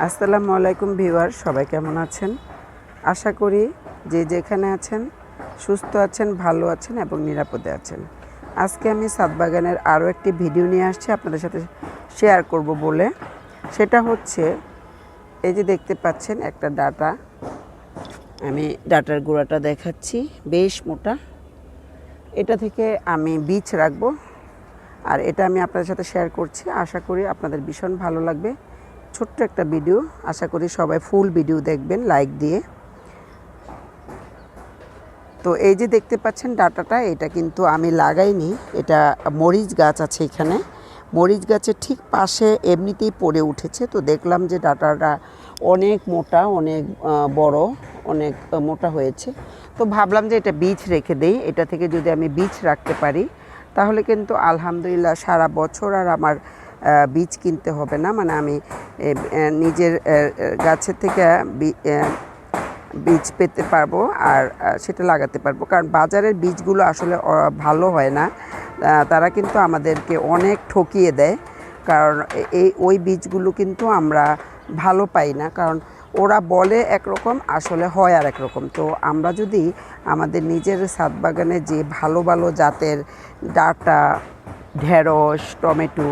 আসসালামু আলাইকুম ভিউয়ার, সবাই কেমন আছেন? আশা করি যে যেখানে আছেন সুস্থ আছেন, ভালো আছেন এবং নিরাপদে আছেন। আজকে আমি ছাদ বাগানের আরও একটি ভিডিও নিয়ে আসছি আপনাদের সাথে শেয়ার করব বলে। সেটা হচ্ছে এই যে দেখতে পাচ্ছেন একটা ডাটা, আমি ডাটার গোড়াটা দেখাচ্ছি, বেশ মোটা। এটা থেকে আমি বীজ রাখবো আর এটা আমি আপনাদের সাথে শেয়ার করছি। আশা করি আপনাদের ভীষণ ভালো লাগবে। ছোট্ট একটা ভিডিও, আশা করি সবাই ফুল ভিডিও দেখবেন লাইক দিয়ে। তো এই যে দেখতে পাচ্ছেন ডাটাটা, এটা কিন্তু আমি লাগাইনি, এটা মরিচ গাছ আছে এখানে। মরিচ গাছের ঠিক পাশে এমনিতেই পড়ে উঠেছে। তো দেখলাম যে ডাটাটা অনেক মোটা, অনেক বড়, অনেক মোটা হয়েছে। তো ভাবলাম যে এটা বীজ রেখে দেই। এটা থেকে যদি আমি বীজ রাখতে পারি তাহলে কিন্তু আলহামদুলিল্লাহ সারা বছর আর আমার বীজ কিনতে হবে না। মানে আমি নিজের গাছের থেকে বীজ পেতে পারবো আর সেটা লাগাতে পারবো। কারণ বাজারের বীজগুলো আসলে ভালো হয় না, তারা কিন্তু আমাদেরকে অনেক ঠকিয়ে দেয়। কারণ ওই বীজগুলো কিন্তু আমরা ভালো পাই না, কারণ ওরা বলে একরকম, আসলে হয় আর একরকম। তো আমরা যদি আমাদের নিজের ছাদ বাগানে যে ভালো ভালো জাতের ডাটা, ঢেঁড়স, টমেটো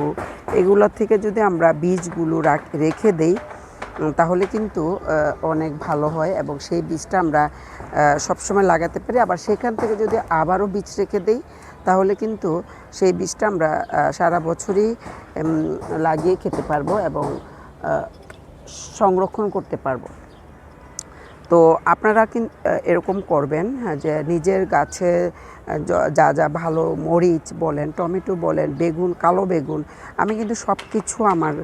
এগুলোর থেকে যদি আমরা বীজগুলো রেখে দেই তাহলে কিন্তু অনেক ভালো হয় এবং সেই বীজটা আমরা সবসময় লাগাতে পারি। আবার সেখান থেকে যদি আবারও বীজ রেখে দেই তাহলে কিন্তু সেই বীজটা আমরা সারা বছরই লাগিয়ে খেতে পারবো এবং সংরক্ষণ করতে পারবো। তো আপনারা কিন্তু এরকম করবেন যে নিজের গাছে যা যা ভালো, মরিচ বলেন, টমেটো বলেন, বেগুন, কালো বেগুন, আমি কিন্তু সব কিছু আমার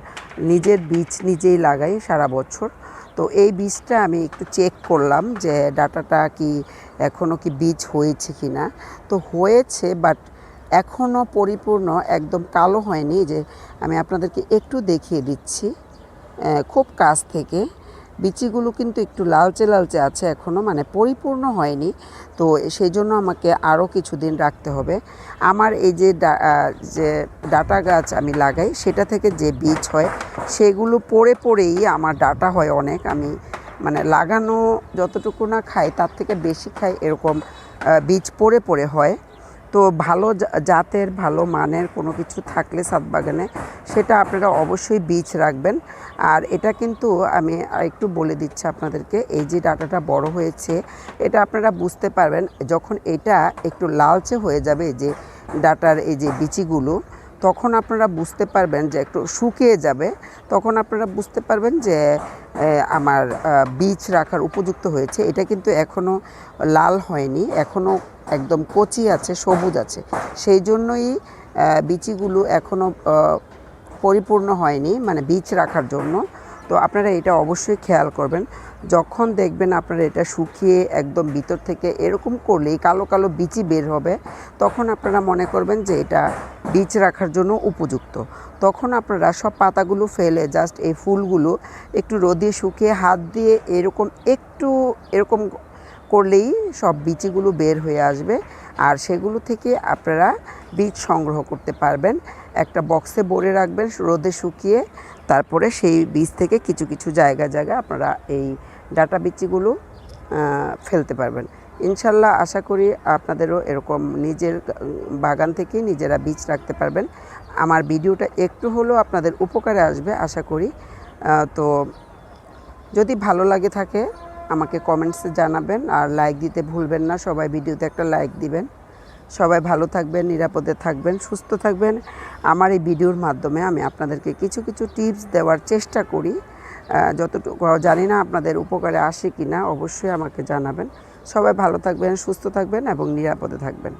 নিজের বীজ নিজেই লাগাই সারা বছর। তো এই বীজটা আমি একটু চেক করলাম যে ডাটাটা কি এখনও কি বীজ হয়েছে কি না। তো হয়েছে, বাট এখনও পরিপূর্ণ একদম কালো হয়নি। যে আমি আপনাদেরকে একটু দেখিয়ে দিচ্ছি খুব কাছ থেকে। বিচিগুলো কিন্তু একটু লালচে লালচে আছে এখনও, মানে পরিপূর্ণ হয়নি। তো সেই জন্য আমাকে আরও কিছুদিন রাখতে হবে। আমার এই যে ডাটা গাছ আমি লাগাই সেটা থেকে যে বীজ হয় সেগুলো পড়ে পড়েই আমার ডাটা হয় অনেক। আমি মানে লাগানো যতটুকু না খাই তার থেকে বেশি খাই, এরকম বীজ পড়ে পড়ে হয়। তো ভালো জাতের, ভালো মানের কোনো কিছু থাকলে ছাদ বাগানে সেটা আপনারা অবশ্যই বীজ রাখবেন। আর এটা কিন্তু আমি একটু বলে দিচ্ছি আপনাদেরকে, এই যে ডাটাটা বড় হয়েছে এটা আপনারা বুঝতে পারবেন যখন এটা একটু লালচে হয়ে যাবে, যে ডাটার এই যে বিচিগুলো, তখন আপনারা বুঝতে পারবেন যে একটু শুকিয়ে যাবে। তখন আপনারা বুঝতে পারবেন যে আমার বীজ রাখার উপযুক্ত হয়েছে। এটা কিন্তু এখনও লাল হয়নি, এখনও একদম কচি আছে, সবুজ আছে, সেই জন্যই বিচিগুলো এখনও পরিপূর্ণ হয়নি, মানে বীজ রাখার জন্য। তো আপনারা এটা অবশ্যই খেয়াল করবেন। যখন দেখবেন আপনারা এটা শুকিয়ে একদম ভিতর থেকে এরকম করলেই কালো কালো বিচি বের হবে, তখন আপনারা মনে করবেন যে এটা বীজ রাখার জন্য উপযুক্ত। তখন আপনারা সব পাতাগুলো ফেলে জাস্ট এই ফুলগুলো একটু রোদে শুকিয়ে হাত দিয়ে এরকম করলেই সব বিচিগুলো বের হয়ে আসবে। আর সেগুলো থেকে আপনারা বীজ সংগ্রহ করতে পারবেন। একটা বক্সে ভরে রাখবেন রোদে শুকিয়ে, তারপরে সেই বীজ থেকে কিছু কিছু জায়গায় আপনারা এই ডাটা বিচিগুলো ফেলতে পারবেন। ইনশাল্লাহ আশা করি আপনাদেরও এরকম নিজের বাগান থেকে নিজেরা বীজ রাখতে পারবেন। আমার ভিডিওটা একটু হলেও আপনাদের উপকারে আসবে আশা করি। তো যদি ভালো লাগে থাকে আমাকে কমেন্টসে জানাবেন আর লাইক দিতে ভুলবেন না। সবাই ভিডিওতে একটা লাইক দিবেন। সবাই ভালো থাকবেন, নিরাপদে থাকবেন, সুস্থ থাকবেন। আমার এই ভিডিওর মাধ্যমে আমি আপনাদেরকে কিছু কিছু টিপস দেওয়ার চেষ্টা করি, যতটুকু জানি না আপনাদের উপকারে আসে কি না, অবশ্যই আমাকে জানাবেন। সবাই ভালো থাকবেন, সুস্থ থাকবেন এবং নিরাপদে থাকবেন।